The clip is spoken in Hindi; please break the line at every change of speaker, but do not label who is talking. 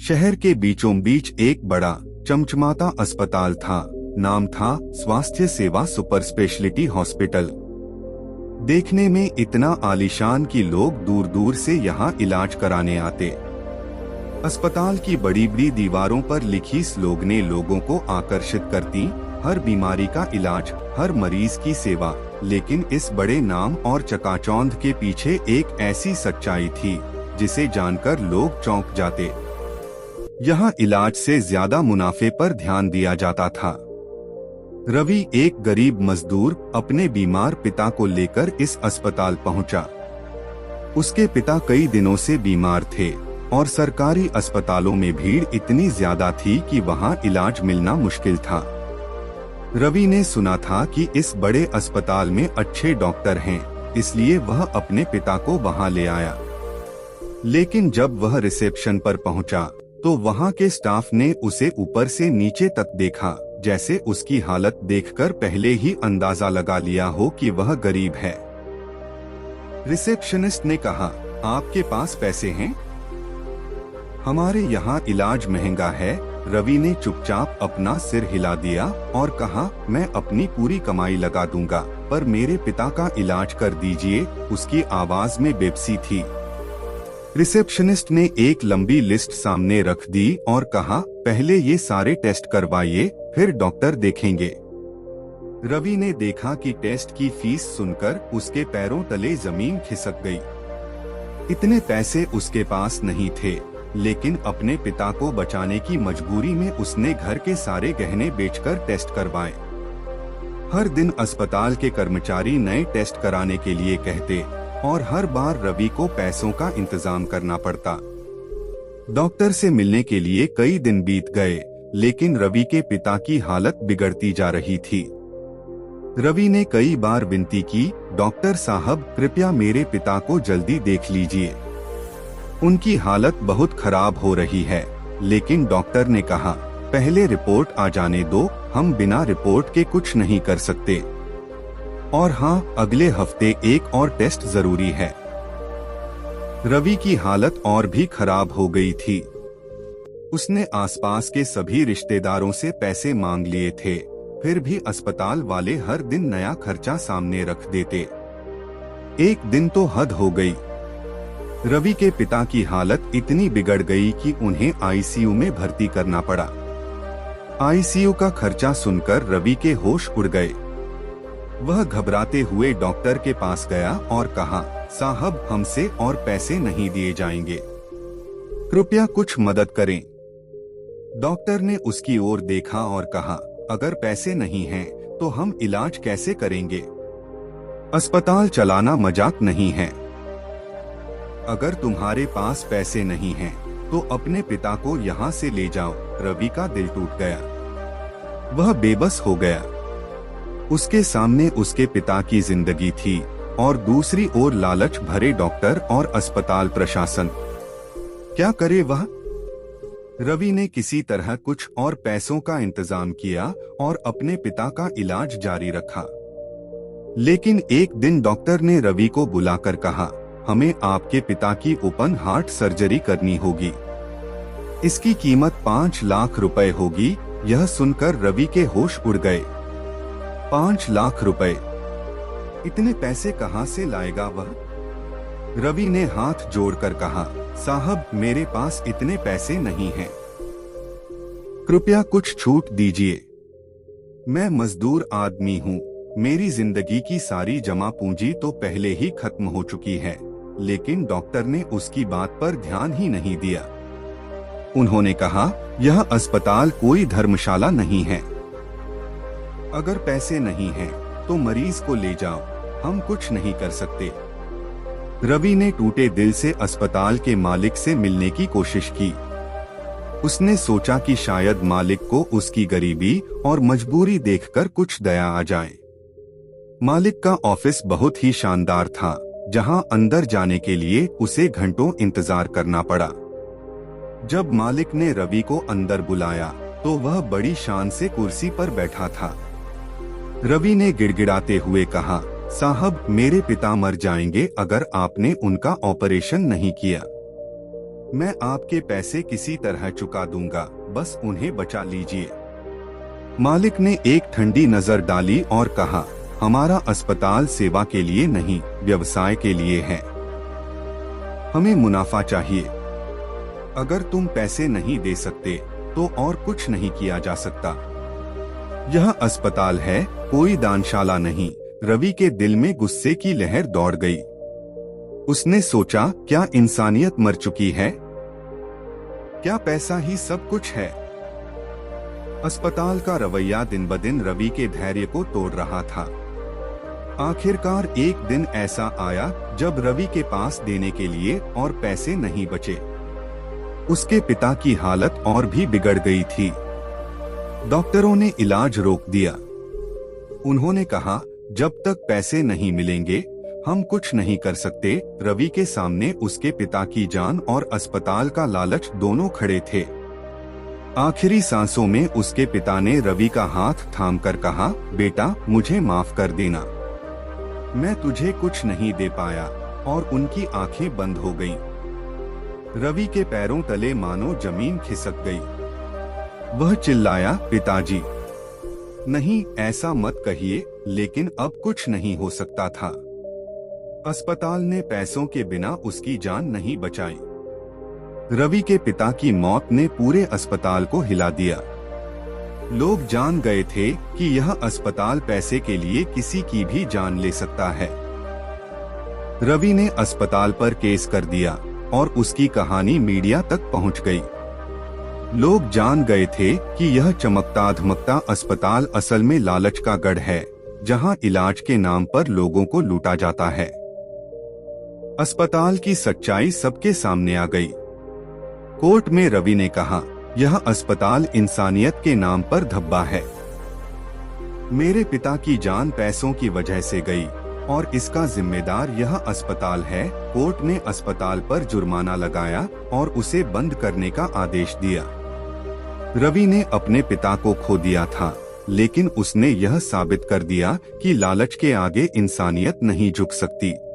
शहर के बीचों बीच एक बड़ा चमचमाता अस्पताल था। नाम था स्वास्थ्य सेवा सुपर स्पेशलिटी हॉस्पिटल। देखने में इतना आलीशान कि लोग दूर दूर से यहाँ इलाज कराने आते। अस्पताल की बड़ी बड़ी दीवारों पर लिखी स्लोगनें लोगों को आकर्षित करती, हर बीमारी का इलाज, हर मरीज की सेवा। लेकिन इस बड़े नाम और चकाचौंध के पीछे एक ऐसी सच्चाई थी जिसे जानकर लोग चौंक जाते। यहाँ इलाज से ज्यादा मुनाफे पर ध्यान दिया जाता था। रवि एक गरीब मजदूर अपने बीमार पिता को लेकर इस अस्पताल पहुंचा। उसके पिता कई दिनों से बीमार थे और सरकारी अस्पतालों में भीड़ इतनी ज्यादा थी कि वहां इलाज मिलना मुश्किल था। रवि ने सुना था कि इस बड़े अस्पताल में अच्छे डॉक्टर हैं, इसलिए वह अपने पिता को वहां ले आया। लेकिन जब वह रिसेप्शन पर पहुंचा तो वहां के स्टाफ ने उसे ऊपर से नीचे तक देखा, जैसे उसकी हालत देखकर पहले ही अंदाजा लगा लिया हो कि वह गरीब है। रिसेप्शनिस्ट ने कहा, आपके पास पैसे हैं? हमारे यहाँ इलाज महंगा है। रवि ने चुपचाप अपना सिर हिला दिया और कहा, मैं अपनी पूरी कमाई लगा दूंगा, पर मेरे पिता का इलाज कर दीजिए। उसकी आवाज में बेबसी थी। रिसेप्शनिस्ट ने एक लंबी लिस्ट सामने रख दी और कहा, पहले ये सारे टेस्ट करवाइए, फिर डॉक्टर देखेंगे। रवि ने देखा कि टेस्ट की फीस सुनकर उसके पैरों तले जमीन खिसक गई। इतने पैसे उसके पास नहीं थे, लेकिन अपने पिता को बचाने की मजबूरी में उसने घर के सारे गहने बेचकर टेस्ट करवाए। हर दिन अस्पताल के कर्मचारी नए टेस्ट कराने के लिए कहते और हर बार रवि को पैसों का इंतजाम करना पड़ता। डॉक्टर से मिलने के लिए कई दिन बीत गए, लेकिन रवि के पिता की हालत बिगड़ती जा रही थी। रवि ने कई बार विनती की, डॉक्टर साहब कृपया मेरे पिता को जल्दी देख लीजिए, उनकी हालत बहुत खराब हो रही है। लेकिन डॉक्टर ने कहा, पहले रिपोर्ट आ जाने दो, हम बिना रिपोर्ट के कुछ नहीं कर सकते। और हाँ, अगले हफ्ते एक और टेस्ट जरूरी है। रवि की हालत और भी खराब हो गई थी। उसने आसपास के सभी रिश्तेदारों से पैसे मांग लिए थे, फिर भी अस्पताल वाले हर दिन नया खर्चा सामने रख देते। एक दिन तो हद हो गई। रवि के पिता की हालत इतनी बिगड़ गई कि उन्हें आईसीयू में भर्ती करना पड़ा। आईसीयू का खर्चा सुनकर रवि के होश उड़ गए। वह घबराते हुए डॉक्टर के पास गया और कहा, साहब हमसे और पैसे नहीं दिए जाएंगे, कृपया कुछ मदद करें। डॉक्टर ने उसकी ओर देखा और कहा, अगर पैसे नहीं हैं, तो हम इलाज कैसे करेंगे? अस्पताल चलाना मजाक नहीं है। अगर तुम्हारे पास पैसे नहीं हैं, तो अपने पिता को यहाँ से ले जाओ। रवि का दिल टूट गया। वह बेबस हो गया। उसके सामने उसके पिता की जिंदगी थी और दूसरी ओर लालच भरे डॉक्टर और अस्पताल प्रशासन। क्या करे वह? रवि ने किसी तरह कुछ और पैसों का इंतजाम किया और अपने पिता का इलाज जारी रखा। लेकिन एक दिन डॉक्टर ने रवि को बुलाकर कहा, हमें आपके पिता की ओपन हार्ट सर्जरी करनी होगी। इसकी कीमत 5 लाख रुपए होगी। यह सुनकर रवि के होश उड़ गए। 5 लाख रुपए, इतने पैसे कहां से लाएगा वह? रवि ने हाथ जोड़कर कहा, साहब मेरे पास इतने पैसे नहीं हैं, कृपया कुछ छूट दीजिए। मैं मजदूर आदमी हूँ, मेरी जिंदगी की सारी जमा पूंजी तो पहले ही खत्म हो चुकी है। लेकिन डॉक्टर ने उसकी बात पर ध्यान ही नहीं दिया। उन्होंने कहा, यह अस्पताल कोई धर्मशाला नहीं है। अगर पैसे नहीं हैं, तो मरीज को ले जाओ, हम कुछ नहीं कर सकते। रवि ने टूटे दिल से अस्पताल के मालिक से मिलने की कोशिश की। उसने सोचा कि शायद मालिक को उसकी गरीबी और मजबूरी देखकर कुछ दया आ जाए। मालिक का ऑफिस बहुत ही शानदार था, जहां अंदर जाने के लिए उसे घंटों इंतजार करना पड़ा। जब मालिक ने रवि को अंदर बुलाया तो वह बड़ी शान से कुर्सी पर बैठा था। रवि ने गिड़गिड़ाते हुए कहा, साहब मेरे पिता मर जाएंगे अगर आपने उनका ऑपरेशन नहीं किया। मैं आपके पैसे किसी तरह चुका दूंगा, बस उन्हें बचा लीजिए। मालिक ने एक ठंडी नजर डाली और कहा, हमारा अस्पताल सेवा के लिए नहीं, व्यवसाय के लिए है। हमें मुनाफा चाहिए। अगर तुम पैसे नहीं दे सकते तो और कुछ नहीं किया जा सकता। यह अस्पताल है, कोई दानशाला नहीं। रवि के दिल में गुस्से की लहर दौड़ गई। उसने सोचा, क्या इंसानियत मर चुकी है? क्या पैसा ही सब कुछ है? अस्पताल का रवैया दिन ब दिन रवि के धैर्य को तोड़ रहा था। आखिरकार एक दिन ऐसा आया जब रवि के पास देने के लिए और पैसे नहीं बचे। उसके पिता की हालत और भी बिगड़ गई थी। डॉक्टरों ने इलाज रोक दिया। उन्होंने कहा, जब तक पैसे नहीं मिलेंगे हम कुछ नहीं कर सकते। रवि के सामने उसके पिता की जान और अस्पताल का लालच दोनों खड़े थे। आखिरी सांसों में उसके पिता ने रवि का हाथ थामकर कहा, बेटा मुझे माफ कर देना, मैं तुझे कुछ नहीं दे पाया। और उनकी आंखें बंद हो गईं। रवि के पैरों तले मानो जमीन खिसक गई। वह चिल्लाया, पिताजी नहीं, ऐसा मत कहिए। लेकिन अब कुछ नहीं हो सकता था। अस्पताल ने पैसों के बिना उसकी जान नहीं बचाई। रवि के पिता की मौत ने पूरे अस्पताल को हिला दिया। लोग जान गए थे कि यह अस्पताल पैसे के लिए किसी की भी जान ले सकता है। रवि ने अस्पताल पर केस कर दिया और उसकी कहानी मीडिया तक पहुंच गई। लोग जान गए थे कि यह चमकता धमकता अस्पताल असल में लालच का गढ़ है, जहां इलाज के नाम पर लोगों को लूटा जाता है। अस्पताल की सच्चाई सबके सामने आ गई। कोर्ट में रवि ने कहा, यह अस्पताल इंसानियत के नाम पर धब्बा है। मेरे पिता की जान पैसों की वजह से गई और इसका जिम्मेदार यह अस्पताल है। कोर्ट ने अस्पताल पर जुर्माना लगाया और उसे बंद करने का आदेश दिया। रवि ने अपने पिता को खो दिया था, लेकिन उसने यह साबित कर दिया कि लालच के आगे इंसानियत नहीं झुक सकती।